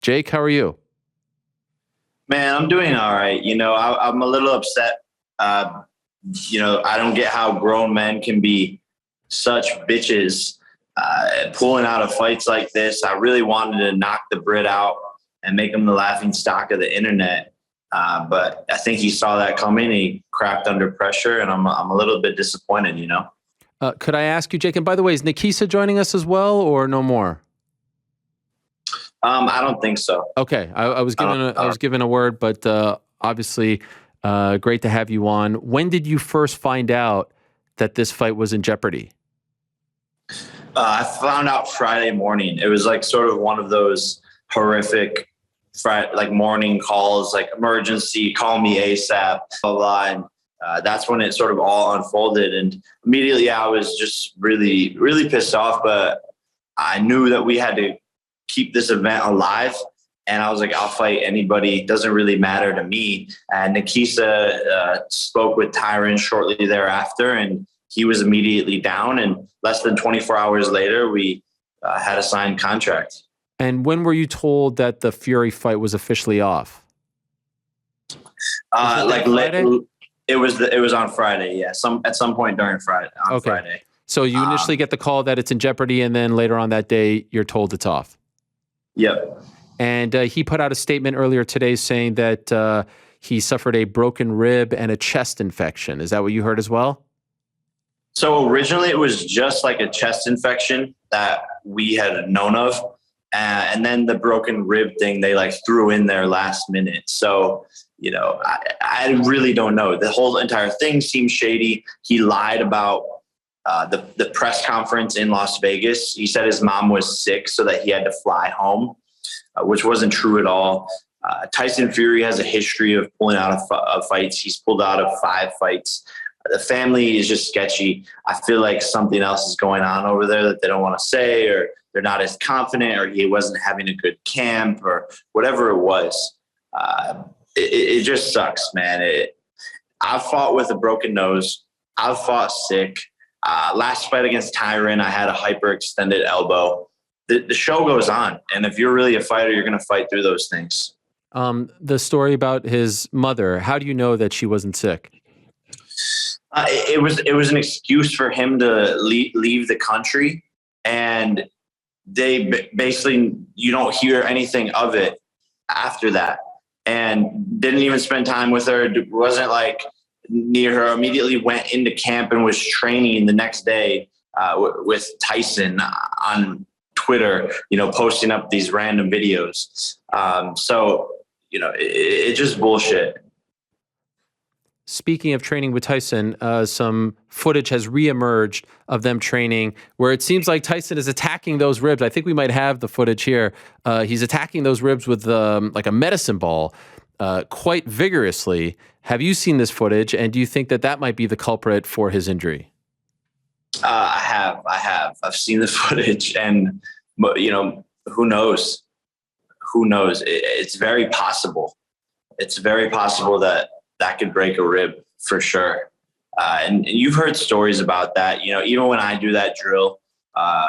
Jake, how are you? Man, I'm doing all right. I'm a little upset. I don't get how grown men can be such bitches pulling out of fights like this. I really wanted to knock the Brit out and make him the laughing stock of the internet. But I think he saw that coming. He cracked under pressure, and I'm a little bit disappointed, Could I ask you, Jake, and by the way, is Nikisa joining us as well or no more? I don't think so. Okay. I was given a word, but obviously great to have you on. When did you first find out that this fight was in jeopardy? I found out Friday morning. It was like sort of one of those horrific morning calls, like emergency, call me ASAP, blah, blah. And that's when it sort of all unfolded. And immediately I was just really, really pissed off, but I knew that we had to keep this event alive. And I was like, I'll fight anybody. It doesn't really matter to me. And Nikisa spoke with Tyron shortly thereafter, and he was immediately down. And less than 24 hours later, we had a signed contract. And when were you told that the Fury fight was officially off? It was on Friday. Yeah, at some point during Friday. Friday. So you initially get the call that it's in jeopardy, and then later on that day, you're told it's off. Yep. And he put out a statement earlier today saying that he suffered a broken rib and a chest infection. Is that what you heard as well? So originally it was just like a chest infection that we had known of. And then the broken rib thing, they threw in there last minute. So, I really don't know. The whole entire thing seems shady. He lied about the press conference in Las Vegas. He said his mom was sick so that he had to fly home, which wasn't true at all. Tyson Fury has a history of pulling out of fights. He's pulled out of 5 fights. The family is just sketchy. I feel like something else is going on over there that they don't want to say, or they're not as confident, or he wasn't having a good camp, or whatever it was. It just sucks, man. I've fought with a broken nose. I've fought sick. Last fight against Tyron, I had a hyperextended elbow. The show goes on. And if you're really a fighter, you're going to fight through those things. The story about his mother, how do you know that she wasn't sick? It was an excuse for him to leave the country. And they basically, you don't hear anything of it after that. And didn't even spend time with her. Wasn't near her. Immediately went into camp and was training the next day with Tyson on Twitter, posting up these random videos. It's just bullshit. Speaking of training with Tyson, some footage has reemerged of them training where it seems like Tyson is attacking those ribs. I think we might have the footage here. He's attacking those ribs with like a medicine ball quite vigorously. Have you seen this footage, and do you think that might be the culprit for his injury? I have. I've seen the footage, and who knows? Who knows? It's very possible. It's very possible that could break a rib for sure. And you've heard stories about that. Even when I do that drill,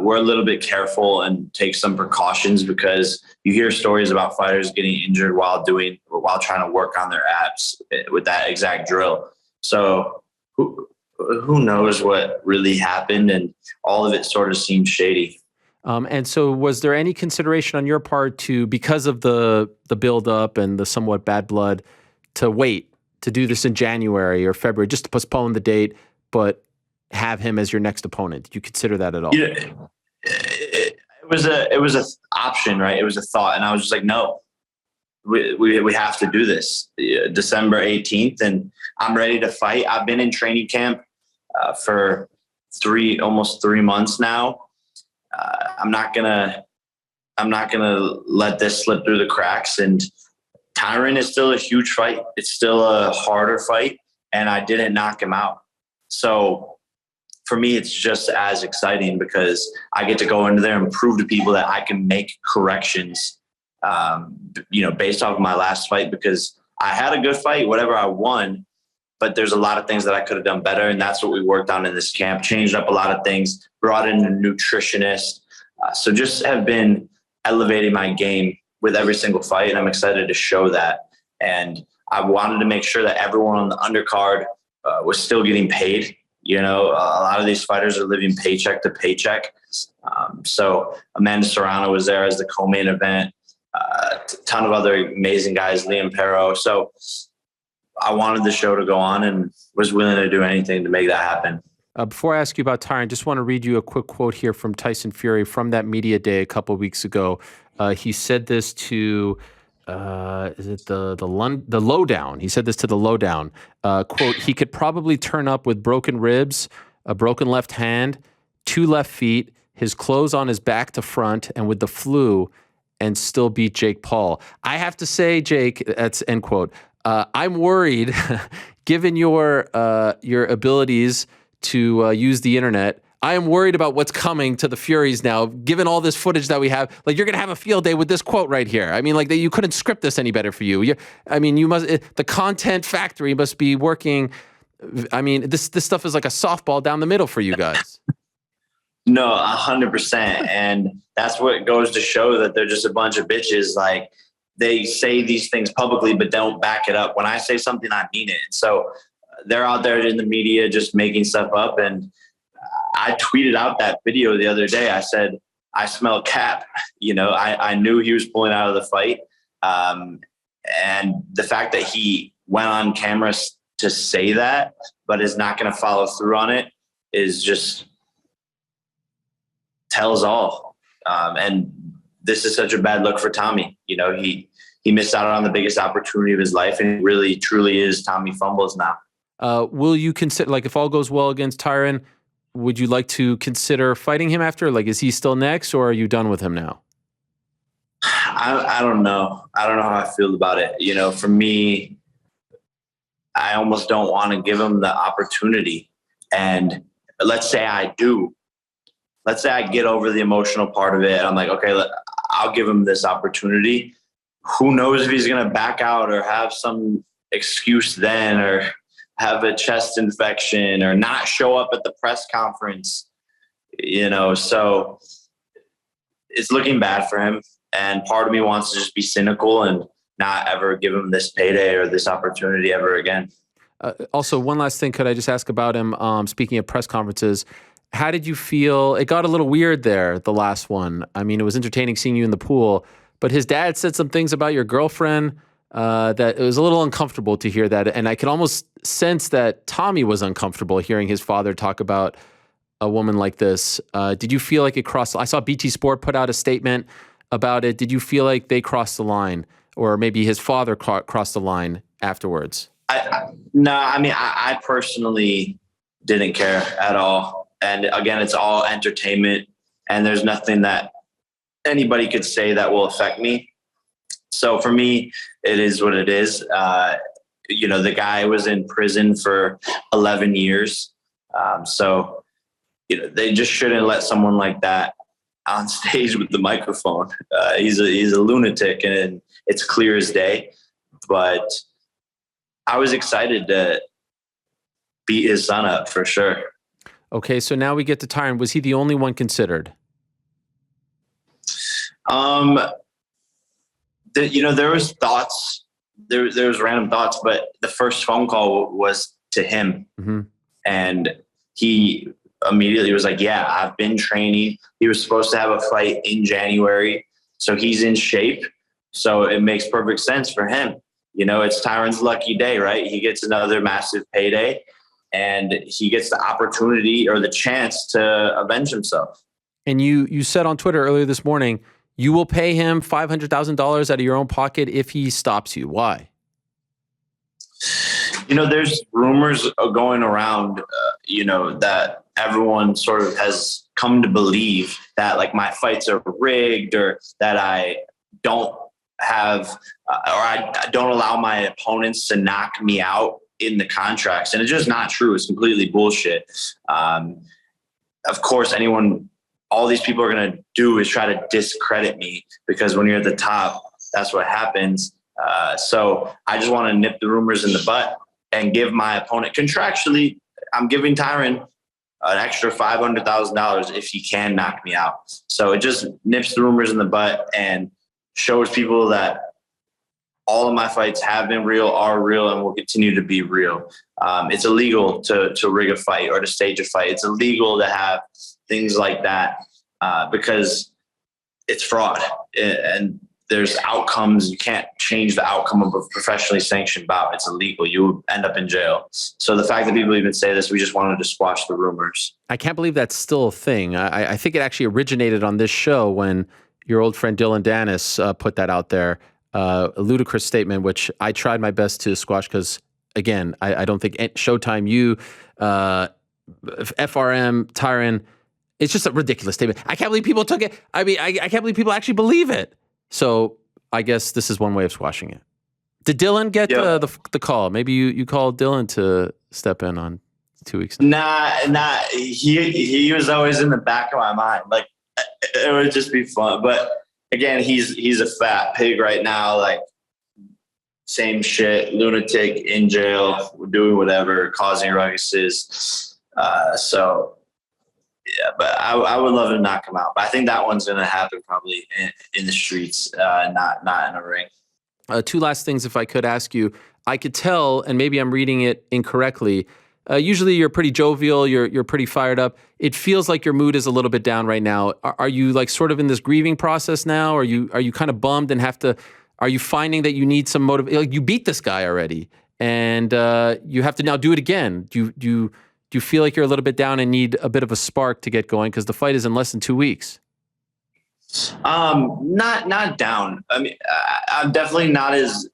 we're a little bit careful and take some precautions because you hear stories about fighters getting injured while trying to work on their abs with that exact drill. So who knows what really happened, and all of it sort of seems shady. And so was there any consideration on your part because of the buildup and the somewhat bad blood, to wait to do this in January or February, just to postpone the date, but have him as your next opponent? Did you consider that at all? It was a option, right? It was a thought. And I was just like, no, we have to do this December 18th. And I'm ready to fight. I've been in training camp for almost 3 months now. I'm not gonna let this slip through the cracks. And Tyron is still a huge fight. It's still a harder fight, and I didn't knock him out. So for me, it's just as exciting because I get to go into there and prove to people that I can make corrections, based off of my last fight, because I had a good fight, whatever, I won, but there's a lot of things that I could have done better. And that's what we worked on in this camp, changed up a lot of things, brought in a nutritionist. So just have been elevating my game with every single fight, and I'm excited to show that. And I wanted to make sure that everyone on the undercard was still getting paid. You know, a lot of these fighters are living paycheck to paycheck. So Amanda Serrano was there as the co-main event. A ton of other amazing guys, Liam Perro. So I wanted the show to go on and was willing to do anything to make that happen. Before I ask you about Tyron, just want to read you a quick quote here from Tyson Fury from that media day a couple of weeks ago. He said this to, is it the Lowdown? He said this to the Lowdown. Quote, he could probably turn up with broken ribs, a broken left hand, 2 left feet, his clothes on his back to front, and with the flu, and still beat Jake Paul. I have to say, Jake, that's end quote. I'm worried, given your abilities to use the internet. I am worried about what's coming to the Furies now, given all this footage that we have. Like, you're going to have a field day with this quote right here. I mean, like, you couldn't script this any better for you. You must, the content factory must be working. I mean, this stuff is like a softball down the middle for you guys. No, 100%. And that's what goes to show that they're just a bunch of bitches. Like, they say these things publicly, but don't back it up. When I say something, I mean it. So they're out there in the media just making stuff up. And I tweeted out that video the other day. I said, I smell cap. You know, I knew he was pulling out of the fight. And the fact that he went on camera to say that, but is not going to follow through on it, is just tells all. And this is such a bad look for Tommy. You know, he missed out on the biggest opportunity of his life, and really, truly is Tommy Fumbles now. Will you consider, like, if all goes well against Tyron, would you like to consider fighting him after? Like, is he still next, or are you done with him now? I don't know. I don't know how I feel about it. You know, for me, I almost don't want to give him the opportunity. And let's say I do. Let's say I get over the emotional part of it. I'm like, okay, I'll give him this opportunity. Who knows if he's going to back out or have some excuse then, or have a chest infection, or not show up at the press conference, you know? So it's looking bad for him. And part of me wants to just be cynical and not ever give him this payday or this opportunity ever again. Also, one last thing, could I just ask about him? Speaking of press conferences, how did you feel? It got a little weird there, the last one. I mean, it was entertaining seeing you in the pool, but his dad said some things about your girlfriend that it was a little uncomfortable to hear that. And I could almost sense that Tommy was uncomfortable hearing his father talk about a woman like this. Did you feel like it crossed? I saw BT Sport put out a statement about it. Did you feel like they crossed the line, or maybe his father crossed the line afterwards? No, I mean, I personally didn't care at all. And again, it's all entertainment, and there's nothing that anybody could say that will affect me. So for me, it is what it is. You know, the guy was in prison for 11 years. So, you know, they just shouldn't let someone like that on stage with the microphone. He's a lunatic, and it's clear as day. But I was excited to beat his son up for sure. Okay, so now we get to Tyron. Was he the only one considered? You know, there was thoughts. There was random thoughts, but the first phone call was to him, and he immediately was like, "Yeah, I've been training." He was supposed to have a fight in January, so he's in shape. So it makes perfect sense for him. You know, it's Tyron's lucky day, right? He gets another massive payday, and he gets the opportunity or the chance to avenge himself. And you said on Twitter earlier this morning, you will pay him $500,000 out of your own pocket if he stops you. Why? You know, there's rumors going around, you know, that everyone sort of has come to believe that, like, my fights are rigged, or that I don't have, or I don't allow my opponents to knock me out in the contracts. And it's just not true. It's completely bullshit. Of course, all these people are going to do is try to discredit me, because when you're at the top, that's what happens. So I just want to nip the rumors in the butt and give my opponent contractually. I'm giving Tyron an extra $500,000 if he can knock me out. So it just nips the rumors in the butt, and shows people that all of my fights have been real, are real, and will continue to be real. It's illegal to rig a fight or to stage a fight. It's illegal to have things like that because it's fraud and there's outcomes. You can't change the outcome of a professionally sanctioned bout. It's illegal. You end up in jail. So the fact that people even say this, we just wanted to squash the rumors. I can't believe that's still a thing. I think it actually originated on this show when your old friend Dylan Dennis put that out there. A ludicrous statement, which I tried my best to squash because, again, I don't think Showtime, you, FRM, Tyron, it's just a ridiculous statement. I can't believe people took it. I mean, I can't believe people actually believe it. So I guess this is one way of squashing it. Did Dylan get the call? Maybe you called Dylan to step in on 2 weeks ago. Nah. He was always in the back of my mind. Like, it would just be fun. But again, he's a fat pig right now. Like, same shit, lunatic, in jail, doing whatever, causing ruckuses. So yeah, but I would love to knock him out. But I think that one's going to happen probably in the streets, not in a ring. Two last things, if I could ask you. I could tell, and maybe I'm reading it incorrectly. Usually you're pretty jovial, you're pretty fired up. It feels like your mood is a little bit down right now. Are you like sort of in this grieving process now? Are you kind of bummed and are you finding that you need some motivation? Like, you beat this guy already, and you have to now do it again. Do you feel like you're a little bit down and need a bit of a spark to get going? Because the fight is in less than 2 weeks. Not down. I mean, I'm definitely not as,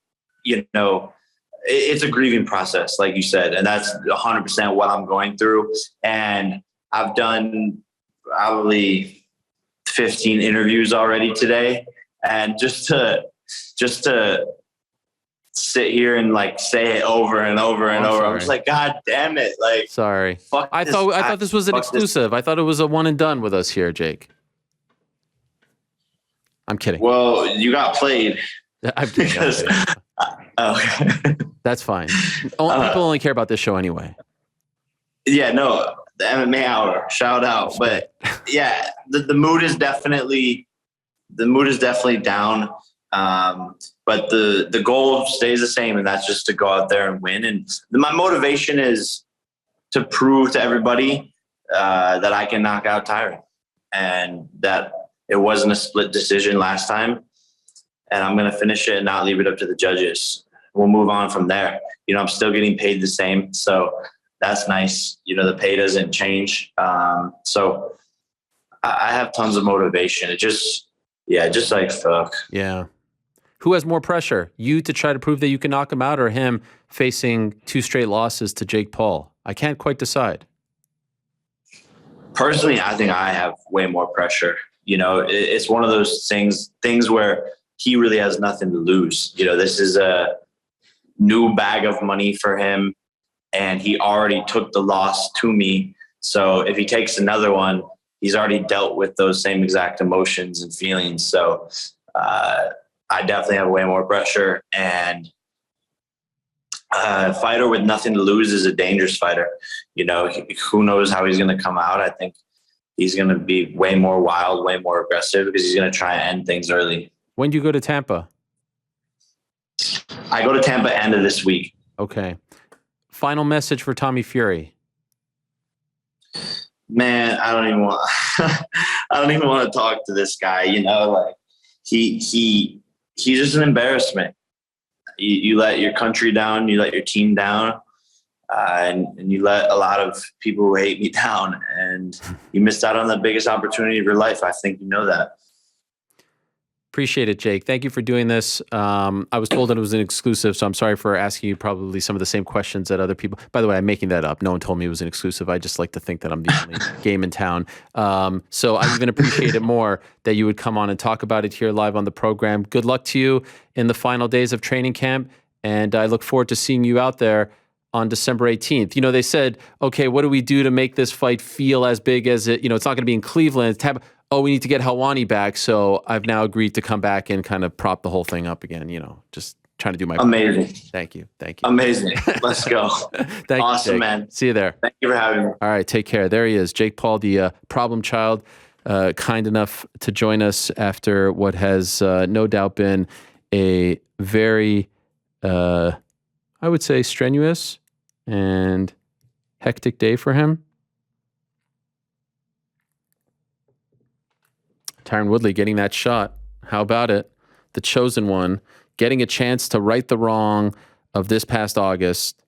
it's a grieving process, like you said, and that's 100% what I'm going through. And I've done probably 15 interviews already today. And just to sit here and like say it over and over and over, sorry. I'm just like, God damn it. Like, sorry. I thought this was an exclusive. I thought it was a one and done with us here, Jake. I'm kidding. Well, you got played. I'm kidding. Okay. That's fine. People only care about this show anyway. Yeah, no, the MMA Hour, shout out. But yeah, the mood is definitely down. But the goal stays the same, and that's just to go out there and win. And my motivation is to prove to everybody that I can knock out Tyron, and that it wasn't a split decision last time. And I'm going to finish it and not leave it up to the judges. We'll move on from there. I'm still getting paid the same. So that's nice. The pay doesn't change. So I have tons of motivation. It just like, fuck. Yeah. Who has more pressure? You to try to prove that you can knock him out, or him facing 2 straight losses to Jake Paul? I can't quite decide. Personally, I think I have way more pressure. It's one of those things where he really has nothing to lose. This is a new bag of money for him, and he already took the loss to me. So if he takes another one, he's already dealt with those same exact emotions and feelings. So I definitely have way more pressure, and a fighter with nothing to lose is a dangerous fighter. Who knows how he's going to come out. I think he's going to be way more wild, way more aggressive, because he's going to try and end things early. When do you go to Tampa? I go to Tampa end of this week. Okay. Final message for Tommy Fury. Man, I don't even want to talk to this guy. Like he's just an embarrassment. You let your country down, you let your team down, and you let a lot of people who hate me down, and you missed out on the biggest opportunity of your life. I think you know that. Appreciate it, Jake. Thank you for doing this. I was told that it was an exclusive, so I'm sorry for asking you probably some of the same questions that other people. By the way, I'm making that up. No one told me it was an exclusive. I just like to think that I'm the only game in town. So I even appreciate it more that you would come on and talk about it here live on the program. Good luck to you in the final days of training camp, and I look forward to seeing you out there on December 18th. They said, okay, what do we do to make this fight feel as big as it? It's not going to be in Cleveland. It's Tampa. Oh, we need to get Helwani back. So I've now agreed to come back and kind of prop the whole thing up again, just trying to do my Amazing. Part. Thank you. Amazing. Let's go. Awesome, man. See you there. Thank you for having me. All right, take care. There he is, Jake Paul, the problem child. kind enough to join us after what has no doubt been a very, I would say, strenuous and hectic day for him. Tyron Woodley getting that shot. How about it? The chosen one, getting a chance to right the wrong of this past August